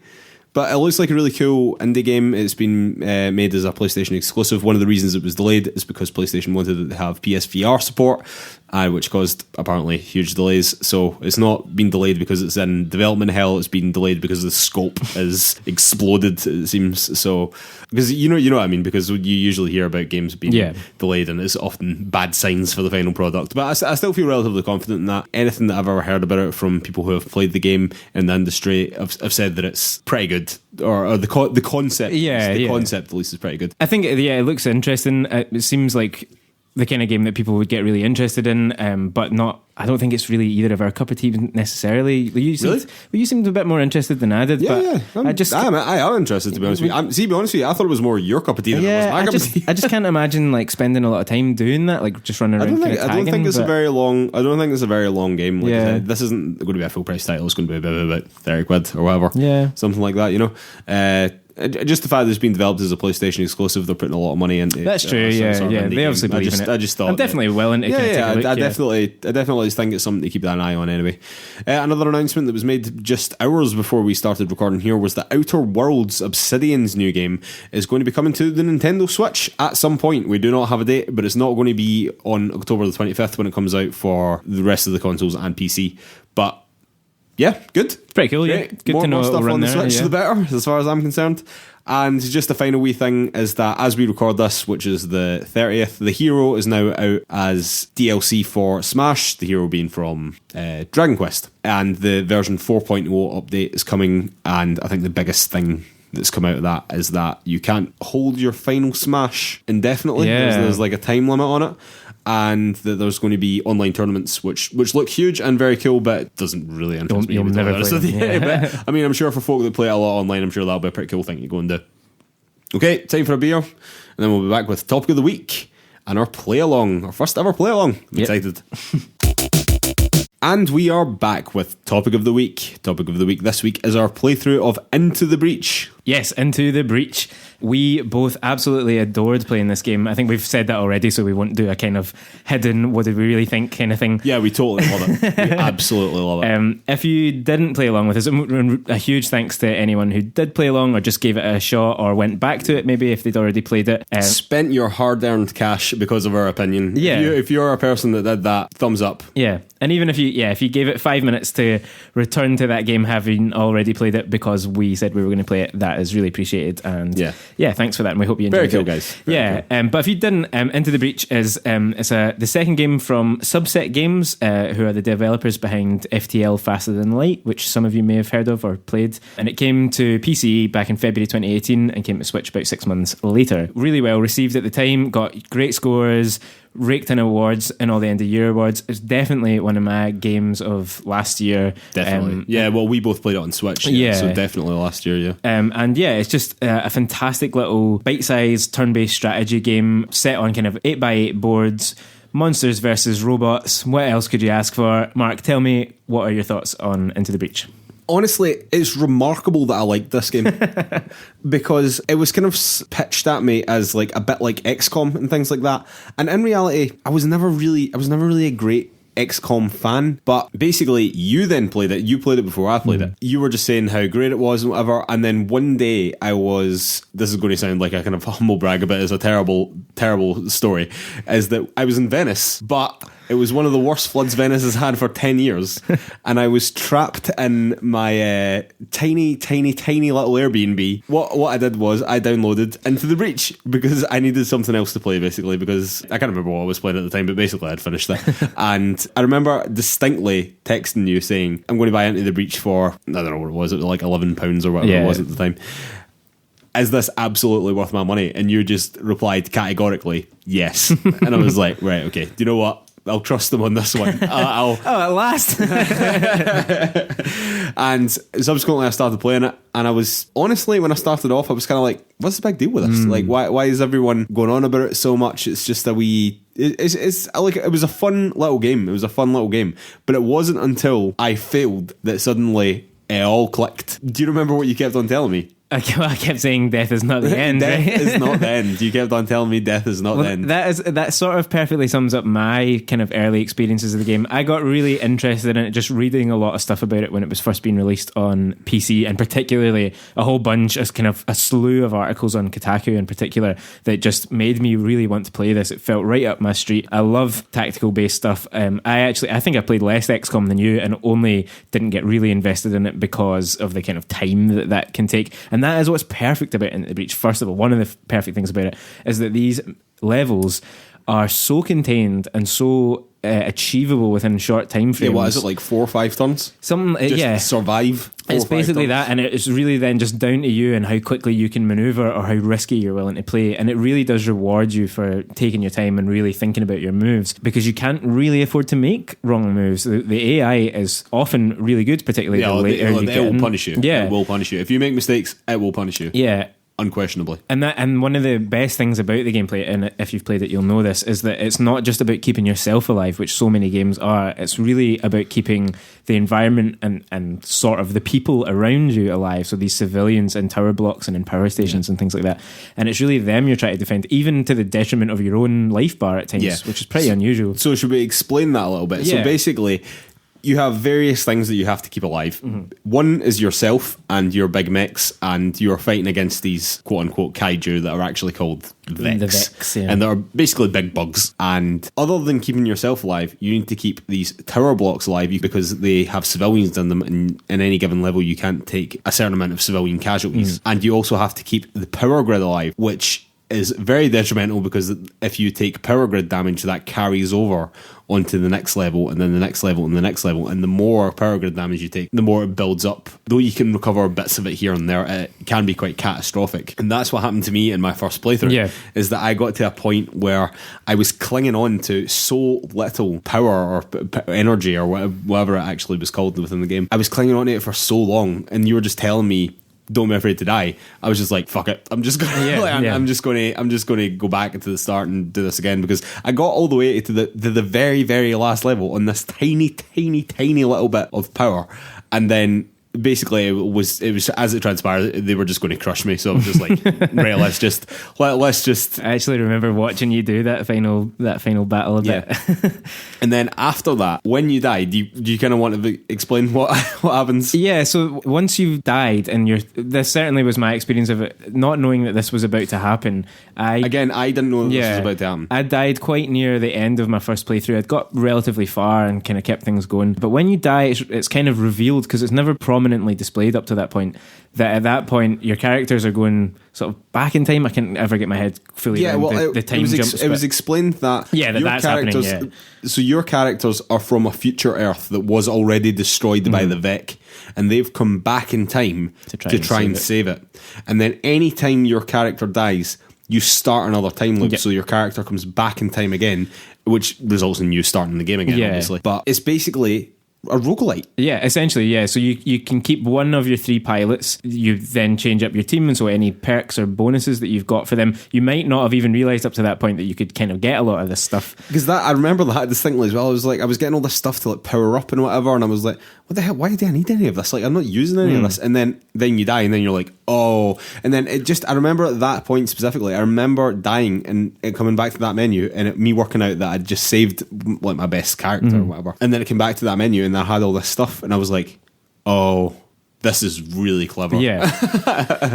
But it looks like a really cool indie game. It's been made as a PlayStation exclusive. One of the reasons it was delayed is because PlayStation wanted it to have PSVR support, which caused apparently huge delays. So it's not been delayed because it's in development hell. It's been delayed because the scope is exploded, it seems. So because you know what I mean, because you usually hear about games being delayed, and it's often bad signs for the final product. But I still feel relatively confident in that. Anything that I've ever heard about it from people who have played the game in the industry, I've said that it's pretty good. Or the concept, concept at least is pretty good. I think it looks interesting. It seems like the kind of game that people would get really interested in, but not. I don't think it's really either of our cup of tea necessarily. You seemed a bit more interested than I did. Yeah. I am interested, to be honest with you. To be honest with you, I thought it was more your cup of tea than it was my cup of tea. I just can't imagine like spending a lot of time doing that, like just running around. I don't think it's a very long game. Like I said, this isn't going to be a full price title. It's going to be about 30 quid or whatever. Yeah, something like that. Just the fact that it's been developed as a PlayStation exclusive, they're putting a lot of money into it. That's true. They obviously believe in it. I just thought I'm definitely willing to. I definitely think it's something to keep an eye on anyway. Another announcement that was made just hours before we started recording here was that Outer Worlds, Obsidian's new game, is going to be coming to the Nintendo Switch at some point. We do not have a date, but it's not going to be on October the 25th when it comes out for the rest of the consoles and PC. But yeah, good. It's pretty cool. Great. Yeah, good more, to know. More stuff on the Switch, the better, as far as I'm concerned. And just the final wee thing is that as we record this, which is the 30th, the Hero is now out as DLC for Smash, the Hero being from Dragon Quest. And the version 4.0 update is coming, and I think the biggest thing that's come out of that is that you can't hold your final Smash indefinitely. There's like a time limit on it. And that there's going to be online tournaments which look huge and very cool, but it doesn't really interest me. You'll never play them. But, I mean, I'm sure for folk that play it a lot online, I'm sure that'll be a pretty cool thing to go and do. Okay, time for a beer, and then we'll be back with Topic of the Week and our play-along, our first ever play-along. I'm excited. And we are back with Topic of the Week. Topic of the Week this week is our playthrough of Into the Breach. Yes, Into the Breach. We both absolutely adored playing this game. I think we've said that already, so we won't do a kind of hidden, what did we really think kind of thing. Yeah, we totally love it. We absolutely love it. If you didn't play along with us, a huge thanks to anyone who did play along or just gave it a shot or went back to it maybe if they'd already played it. Spent your hard-earned cash because of our opinion. Yeah. If you're a person that did that, thumbs up. Yeah. And even if you gave it 5 minutes to return to that game having already played it because we said we were going to play it, that is really appreciated. And yeah, thanks for that. And we hope you enjoyed it. Very cool, guys. Very cool. But if you didn't, Into the Breach is the second game from Subset Games, who are the developers behind FTL Faster Than Light, which some of you may have heard of or played. And it came to PC back in February 2018 and came to Switch about 6 months later. Really well received at the time, got great scores, raked in awards and all the end of year awards. It's definitely one of my games of last year. Definitely. Well, we both played it on Switch. So definitely last year, and it's just a fantastic little bite-sized turn-based strategy game set on kind of 8x8 boards. Monsters versus robots. What else could you ask for? Mark, tell me, what are your thoughts on Into the Breach? Honestly, it's remarkable that I liked this game because it was kind of pitched at me as like a bit like XCOM and things like that. And in reality, I was never really a great XCOM fan, but basically you then played it. You played it before I played it. You were just saying how great it was and whatever. And then one day this is going to sound like a kind of humble brag a bit, it's a terrible story, is that I was in Venice, but it was one of the worst floods Venice has had for 10 years. And I was trapped in my tiny little Airbnb. What I did was I downloaded Into the Breach because I needed something else to play, basically, because I can't remember what I was playing at the time, but basically I'd finished it. And I remember distinctly texting you saying, I'm going to buy Into the Breach for, I don't know what it was like £11 or whatever it was at the time. Is this absolutely worth my money? And you just replied categorically, yes. And I was like, right, okay, do you know what? I'll trust them on this one. Oh, at last. And subsequently I started playing it, and I was, honestly, when I started off, I was kind of like, what's the big deal with this? Like, why is everyone going on about it so much? It's just it's like, it was a fun little game. But it wasn't until I failed that suddenly it all clicked. Do you remember what you kept on telling me? I kept saying death is not the end. Death right? is not the end. You kept on telling me death is not the end. That sort of perfectly sums up my kind of early experiences of the game. I got really interested in it, just reading a lot of stuff about it when it was first being released on PC, and particularly a whole bunch, as kind of a slew of articles on Kotaku in particular, that just made me really want to play this. It felt right up my street. I love tactical based stuff. I think I played less XCOM than you, and only didn't get really invested in it because of the kind of time that can take. And that is what's perfect about Into the Breach. First of all, one of the perfect things about it is that these levels are so contained and so achievable within short time frames. Yeah, what is it, like 4 or 5 turns? Something, just survive. It's basically that, and it's really then just down to you and how quickly you can maneuver or how risky you're willing to play. And it really does reward you for taking your time and really thinking about your moves, because you can't really afford to make wrong moves. The AI is often really good, particularly the later you get in. It will punish you. Yeah. It will punish you. If you make mistakes, it will punish you. Yeah. Unquestionably. And one of the best things about the gameplay, and if you've played it you'll know this, is that it's not just about keeping yourself alive, which so many games are. It's really about keeping the environment and sort of the people around you alive, so these civilians in tower blocks and in power stations and things like that. And it's really them you're trying to defend, even to the detriment of your own life bar at times, which is pretty unusual. So should we explain that a little bit? So basically, you have various things that you have to keep alive. One is yourself and your big mechs, and you're fighting against these quote-unquote kaiju that are actually called Vex. The Vex, yeah. And they're basically big bugs. And other than keeping yourself alive, you need to keep these tower blocks alive because they have civilians in them, and in any given level you can't take a certain amount of civilian casualties. And you also have to keep the power grid alive, which is very detrimental, because if you take power grid damage, that carries over onto the next level, and then the next level, and the next level, and the more power grid damage you take, the more it builds up. Though you can recover bits of it here and there, it can be quite catastrophic. And that's what happened to me in my first playthrough, is that I got to a point where I was clinging on to so little power or energy or whatever it actually was called within the game. I was clinging on to it for so long, and you were just telling me, don't be afraid to die. I was just like, fuck it, I'm just gonna I'm just gonna go back into the start and do this again, because I got all the way to the very, very last level on this tiny little bit of power, and then basically it was as it transpired, they were just going to crush me. So I was just like, right, let's just I actually remember watching you do that final battle a bit. And then after that, when you died, do you kind of want to explain what happens? Yeah, so once you've died, and this certainly was my experience of it, not knowing that this was about to happen. I didn't know this was about to happen. I died quite near the end of my first playthrough. I'd got relatively far and kind of kept things going. But when you die, it's kind of revealed, because it's never prominently displayed up to that point, that at that point your characters are going sort of back in time. I can't ever get my head fully around the time jumps. It was explained that that's characters, happening. So your characters are from a future Earth that was already destroyed by the Vec, and they've come back in time to try and save it. And then any time your character dies, you start another time loop. So your character comes back in time again, which results in you starting the game again, obviously. But it's basically a roguelite. Yeah, essentially, yeah. So you can keep one of your 3 pilots. You then change up your team, and so any perks or bonuses that you've got for them, you might not have even realised up to that point that you could kind of get a lot of this stuff. Because I remember that distinctly as well. I was getting all this stuff to like power up and whatever, and I was like, what the hell? Why do I need any of this? Like, I'm not using any of this. And then you die, and then you're like, oh. And then I remember at that point specifically, I remember dying and it coming back to that menu, and me working out that I'd just saved like my best character or whatever. And then it came back to that menu, and I had all this stuff, and I was like, oh, this is really clever. Yeah.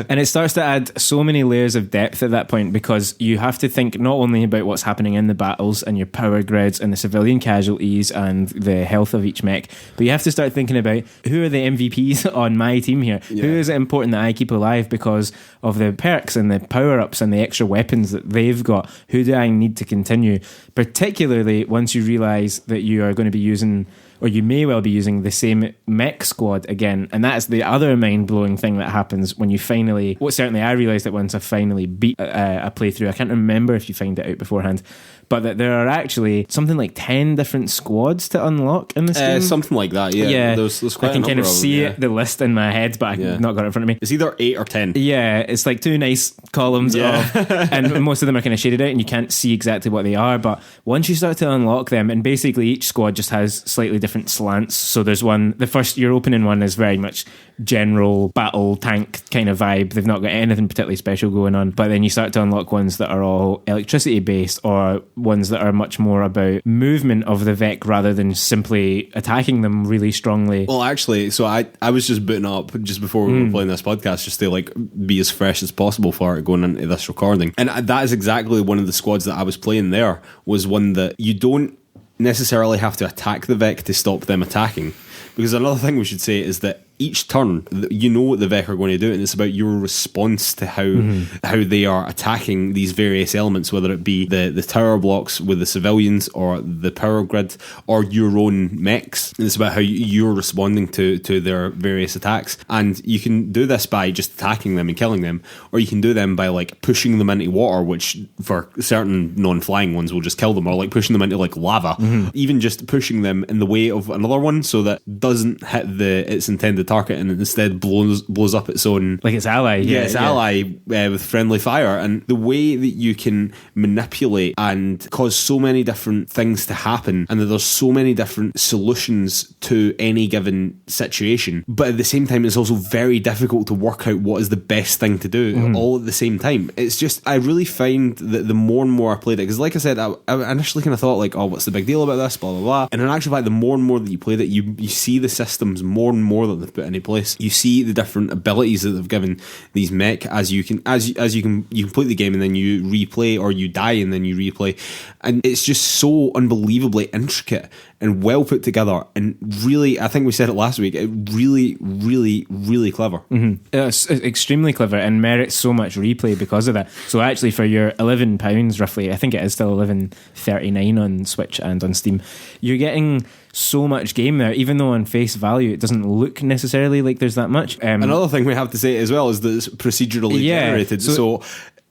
And it starts to add so many layers of depth at that point, because you have to think not only about what's happening in the battles and your power grids and the civilian casualties and the health of each mech, but you have to start thinking about who are the MVPs on my team here. Yeah. Who is it important that I keep alive because of the perks and the power-ups and the extra weapons that they've got? Who do I need to continue? Particularly once you realise that you are going to be using, or you may well be using, the same mech squad again. And that's the other mind-blowing thing that happens when you finally... Well, certainly I realised it once I finally beat a playthrough. I can't remember if you find it out beforehand, but that there are actually something like 10 different squads to unlock in this game. Something like that, yeah. Yeah, there's quite I can kind of see them, the list in my head, but I've not got it in front of me. It's either 8 or 10. Yeah, it's like 2 nice columns of, and most of them are kind of shaded out and you can't see exactly what they are, but once you start to unlock them, and basically each squad just has slightly different slants. So there's one, your opening one is very much general battle tank kind of vibe. They've not got anything particularly special going on, but then you start to unlock ones that are all electricity based, or ones that are much more about movement of the Vec rather than simply attacking them really strongly. Well, actually, so I was just booting up just before we were playing this podcast, just to like be as fresh as possible for it going into this recording. And that is exactly one of the squads that I was playing there, was one that you don't necessarily have to attack the Vec to stop them attacking. Because another thing we should say is that each turn, you know what the Vec are going to do, and it's about your response to how they are attacking these various elements, whether it be the tower blocks with the civilians, or the power grid, or your own mechs. And it's about how you're responding to their various attacks. And you can do this by just attacking them and killing them, or you can do them by like pushing them into water, which for certain non-flying ones will just kill them, or like pushing them into like lava. Even just pushing them in the way of another one so that doesn't hit its intended target, and it instead blows up its own, like its ally. Ally with friendly fire. And the way that you can manipulate and cause so many different things to happen, and that there's so many different solutions to any given situation, but at the same time it's also very difficult to work out what is the best thing to do all at the same time. It's just, I really find that the more and more I played it, because like I said, I initially kind of thought like, oh, what's the big deal about this, blah blah blah, and in actual fact, the more and more that you play that, you see the systems more and more that they've put into place. You see the different abilities that they've given these mech as you complete the game, and then you replay, or you die and then you replay, and it's just so unbelievably intricate and well put together, and really, I think we said it last week, really, really, really clever. It's extremely clever and merits so much replay because of that. So actually, for your £11 roughly, I think it is still $11.39 on Switch and on Steam, you're getting so much game there, even though on face value it doesn't look necessarily like there's that much. Another thing we have to say as well is that it's procedurally generated, so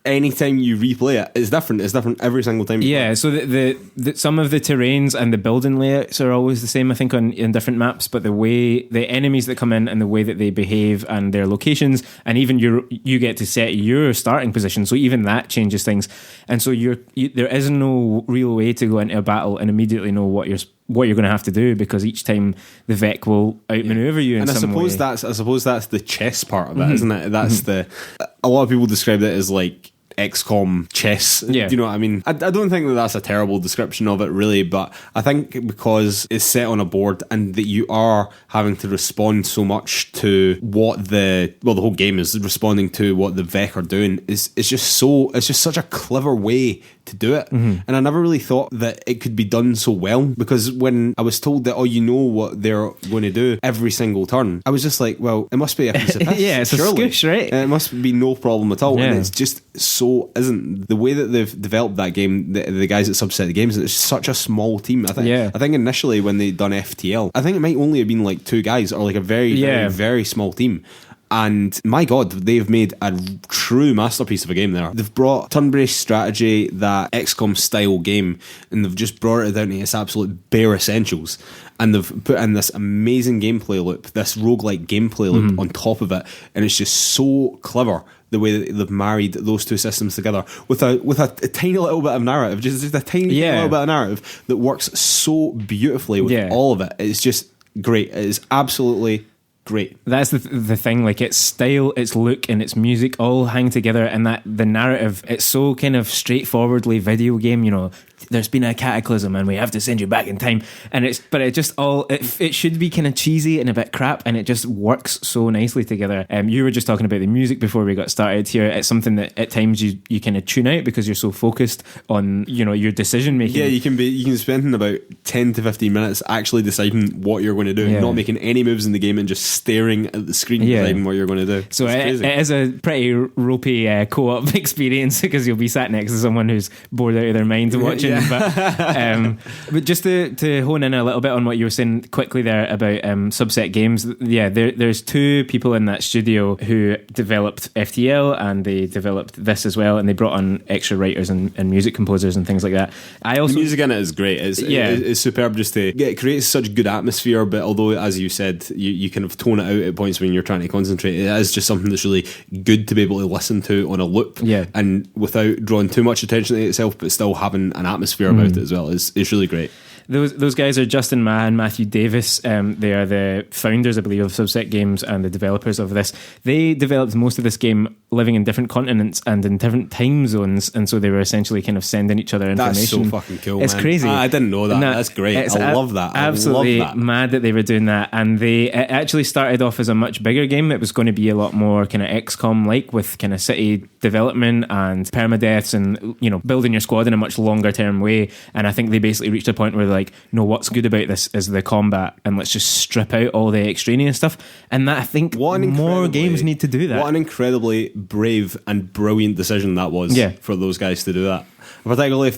anytime you replay it, it's different every single time you play. So the some of the terrains and the building layouts are always the same, I think, in different maps, but the way the enemies that come in and the way that they behave and their locations, and even you get to set your starting position, so even that changes things. And so there is no real way to go into a battle and immediately know what you're going to have to do, because each time the Vec will outmaneuver you in some way. I suppose that's the chess part of it, isn't it? That's a lot of people described it as like XCOM chess. Do you know what I mean? I don't think that's a terrible description of it, really, but I think because it's set on a board and that you are having to respond so much to what the whole game is responding to what the Vec are doing, it's just such a clever way to do it. And I never really thought that it could be done so well, because when I was told that, oh, you know what they're going to do every single turn, I was just like, well, it must be a piece of piss. It's surely a scoosh, right? It must be no problem at all. And it's just so isn't. The way that they've developed that game, the guys at Subset the Games, it's such a small team. I think initially when they done FTL, I think it might only have been like 2 guys, or like a very, very, very small team. And my God, they've made a true masterpiece of a game there. They've brought turn-based strategy, that XCOM style game, and they've just brought it down to its absolute bare essentials. and they've put in this amazing gameplay loop, this roguelike gameplay loop on top of it, and it's just so clever the way that they've married those two systems together with a tiny little bit of narrative, just a tiny little bit of narrative that works so beautifully with all of it. It's just great. It is absolutely great. That's the thing, like its style, its look, and its music all hang together, and that the narrative, it's so kind of straightforwardly video game, you know, there's been a cataclysm and we have to send you back in time, and it should be kind of cheesy and a bit crap, and it just works so nicely together. You were just talking about the music before we got started here. It's something that at times you kind of tune out because you're so focused on, you know, your decision making. Yeah, you can spend about 10 to 15 minutes actually deciding what you're going to do, not making any moves in the game and just staring at the screen deciding what you're going to do. So it is a pretty ropey co-op experience because you'll be sat next to someone who's bored out of their mind watching. But just to hone in a little bit on what you were saying quickly there about Subset Games, there's two people in that studio who developed FTL, and they developed this as well, and they brought on extra writers and music composers and things like that. The music in it is great. It's superb. Just it creates such good atmosphere, but although, as you said, you kind of tone it out at points when you're trying to concentrate, it is just something that's really good to be able to listen to on a loop, and without drawing too much attention to itself, but still having an atmosphere about it as well. It's really great. Those guys are Justin Ma and Matthew Davis. They are the founders, I believe, of Subset Games and the developers of this. They developed most of this game living in different continents and in different time zones, and so they were essentially kind of sending each other information. That's so fucking cool. It's crazy. I didn't know that. That's great. I love that. Absolutely mad that they were doing that. And it actually started off as a much bigger game. It was going to be a lot more kind of XCOM like, with kind of city development and permadeaths and, you know, building your squad in a much longer term way. And I think they basically reached a point where they're like, no, what's good about this is the combat, and let's just strip out all the extraneous stuff. And that, I think more games need to do that. What an incredibly brave and brilliant decision that was for those guys to do that. Particularly if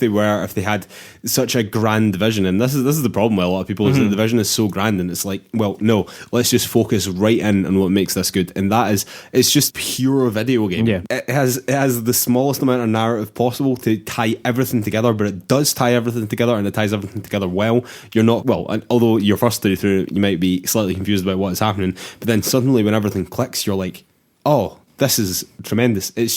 they had such a grand vision. And this is the problem with a lot of people, is that the vision is so grand, and it's like, well, no, let's just focus right in on what makes this good. And it's just pure video game. It has the smallest amount of narrative possible to tie everything together, but it does tie everything together, and it ties everything together well. You're not, although your first through, you might be slightly confused about what is happening, but then suddenly when everything clicks, you're like, oh, this is tremendous. It's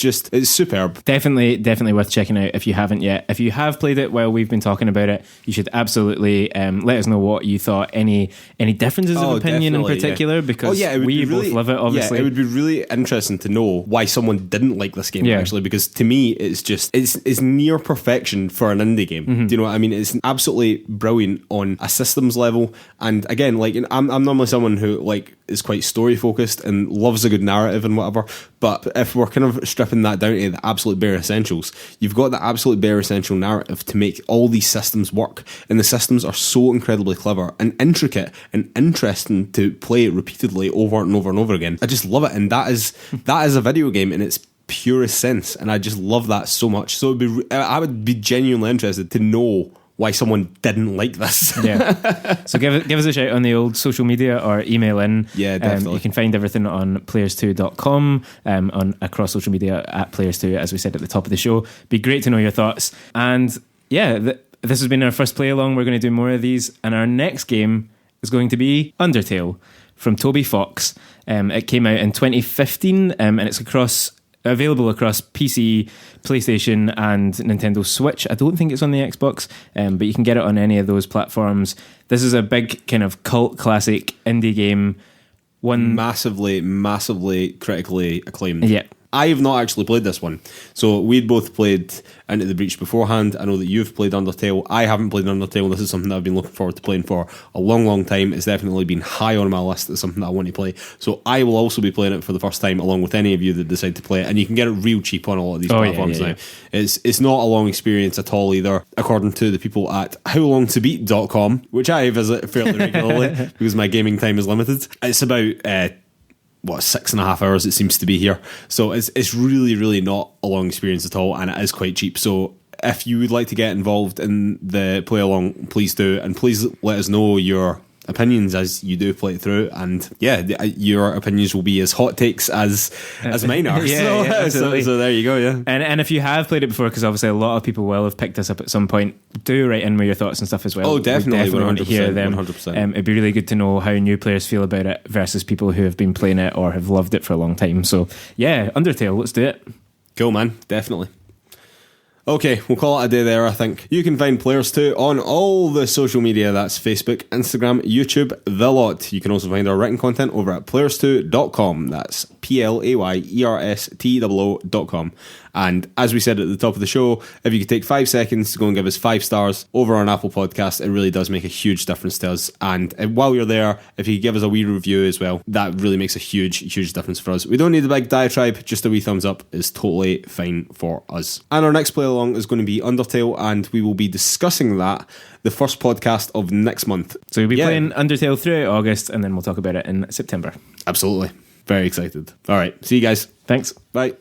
superb. Definitely worth checking out if you haven't yet. If you have played it while we've been talking about it, you should absolutely let us know what you thought. Any differences of opinion in particular? Because we both love it, obviously. Yeah, it would be really interesting to know why someone didn't like this game, actually, because to me, it's near perfection for an indie game. Do you know what I mean? It's absolutely brilliant on a systems level. And again, like, I'm normally someone who, like, is quite story focused and loves a good narrative and whatever. But if we're kind of stripping that down to the absolute bare essentials, you've got the absolute bare essential narrative to make all these systems work. And the systems are so incredibly clever and intricate and interesting to play repeatedly over and over and over again. I just love it. And that is a video game in its purest sense. And I just love that so much. So I would be genuinely interested to know why someone didn't like this. So give us a shout on the old social media or email in. Yeah, definitely. You can find everything on PlayersToo.com, on across social media at PlayersToo, as we said at the top of the show. Be great to know your thoughts. And this has been our first play along. We're going to do more of these, and our next game is going to be Undertale from Toby Fox. It came out in 2015, and it's available across PC, PlayStation, and Nintendo Switch. I don't think it's on the Xbox, but you can get it on any of those platforms. This is a big kind of cult classic indie game. One massively critically acclaimed. Yeah. I have not actually played this one. So we'd both played Into the Breach beforehand. I know that you've played Undertale. I haven't played Undertale. This is something that I've been looking forward to playing for a long, long time. It's definitely been high on my list. It's something that I want to play. So I will also be playing it for the first time, along with any of you that decide to play it. And you can get it real cheap on a lot of these platforms now. It's not a long experience at all either, according to the people at howlongtobeat.com, which I visit fairly regularly because my gaming time is limited. It's about 6.5 hours it seems to be here, so it's really, really not a long experience at all, and it is quite cheap. So if you would like to get involved in the play along, please do, and please let us know your opinions as you do play it through, and your opinions will be as hot takes as mine are. So there you go. Yeah, and if you have played it before, because obviously a lot of people will have picked this up at some point, do write in with your thoughts and stuff as well. Oh, definitely. We want to hear them. 100%. It'd be really good to know how new players feel about it versus people who have been playing it or have loved it for a long time. So yeah, Undertale, let's do it. Cool, man. Definitely. Okay, we'll call it a day there, I think. You can find PlayersToo on all the social media. That's Facebook, Instagram, YouTube, the lot. You can also find our written content over at PlayersToo.com. That's PlayerSTOO.com. And as we said at the top of the show, if you could take 5 seconds to go and give us 5 stars over on Apple Podcast, it really does make a huge difference to us. And while you're there, if you give us a wee review as well, that really makes a huge difference for us. We don't need a big diatribe, just a wee thumbs up is totally fine for us. And our next play along is going to be Undertale, and we will be discussing that the first podcast of next month. So we'll be playing Undertale throughout August, and then we'll talk about it in September. Absolutely. Very excited. All right. See you guys. Thanks. Bye.